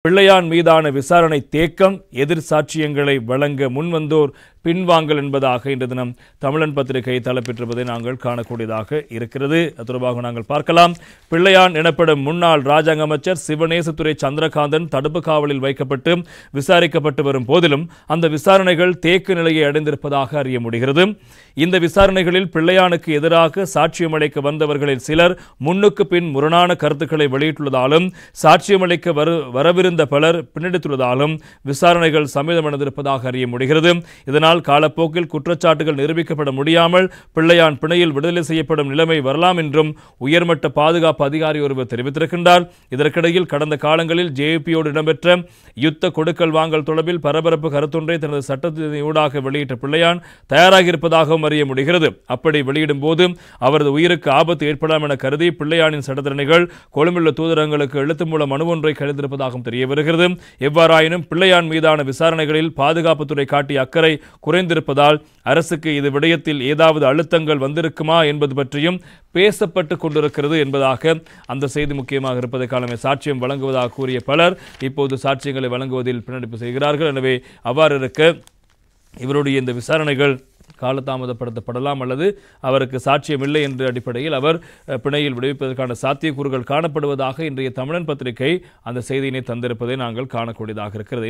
பிள்ளையான் மீதான விசாரணை தேக்கம், எதிர் சாட்சியங்களை வழங்க முன்வந்தோர் பின்வாங்கல் என்பதாக இன்று தினம் தமிழன் பத்திரிகை தலைப்பெற்றிருப்பதை நாங்கள் காணக்கூடியதாக இருக்கிறது. அது தொடர்பாக நாங்கள் பார்க்கலாம். பிள்ளையான் எனப்படும் முன்னாள் ராஜாங்க அமைச்சர் சிவநேசத்துறை சந்திரகாந்தன் தடுப்பு காவலில் வைக்கப்பட்டு விசாரிக்கப்பட்டு வரும் போதிலும் அந்த விசாரணைகள் தேக்க நிலையை அடைந்திருப்பதாக அறிய முடிகிறது. இந்த விசாரணைகளில் பிள்ளையானுக்கு எதிராக சாட்சியமளிக்க வந்தவர்களில் சிலர் முன்னுக்கு பின் முரணான கருத்துக்களை வெளியிட்டுள்ளதாலும் சாட்சியமளிக்க வரவிருந்த பலர் பின்னெடுத்துள்ளதாலும் விசாரணைகள் சமீதமடைந்திருப்பதாக அறிய முடிகிறது. இதனால் காலப்போக்கில் குற்றச்சாட்டுகள் நிரூபிக்கப்பட முடியாமல் பிள்ளையான் பிணையில் விடுதலை செய்யப்படும் நிலைமை வரலாம் என்றும் உயர்மட்ட பாதுகாப்பு அதிகாரி ஒருவர் தெரிவித்திருக்கின்றார். இதற்கிடையில் கடந்த காலங்களில் ஜேவிபியோடு இடம்பெற்ற யுத்த கொடுக்கல் வாங்கல் தொடர்பில் பரபரப்பு கருத்தொன்றை தனது சட்டத்தின் ஊடாக வெளியிட்ட பிள்ளையான் தயாராக இருப்பதாகவும் அறிய முடிகிறது. அப்படி வெளியிடும் போது அவரது உயிருக்கு ஆபத்து ஏற்படலாம் என கருதி பிள்ளையானின் சட்டத்திறனைகள் கொழும்புள்ள தூதரங்களுக்கு எழுத்து மூலம் மனு ஒன்றை கழித்திருப்பதாகவும் தெரிய வருகிறது. எவ்வாறாயினும் பிள்ளையான் மீதான விசாரணைகளில் பாதுகாப்புத்துறை காட்டிய அக்கறை குறைந்திருப்பதால் அரசுக்கு இது விடயத்தில் ஏதாவது அழுத்தங்கள் வந்திருக்குமா என்பது பற்றியும் பேசப்பட்டு கொண்டிருக்கிறது என்பதாக அந்த செய்தி முக்கியமாக இருப்பதை காலமே சாட்சியம் வழங்குவதாக கூறிய பலர் இப்போது சாட்சியங்களை வழங்குவதில் பின்னடிப்பு செய்கிறார்கள். எனவே அவ்வாறு இருக்க இவருடைய இந்த விசாரணைகள் காலதாமதப்படுத்தப்படலாம் அல்லது அவருக்கு சாட்சியம் இல்லை என்ற அடிப்படையில் அவர் பிணையில் விடுவிப்பதற்கான சாத்தியக்கூறுகள் காணப்படுவதாக இன்றைய தமிழன் பத்திரிகை அந்த செய்தியினை தந்திருப்பதை நாங்கள் காணக்கூடியதாக இருக்கிறது.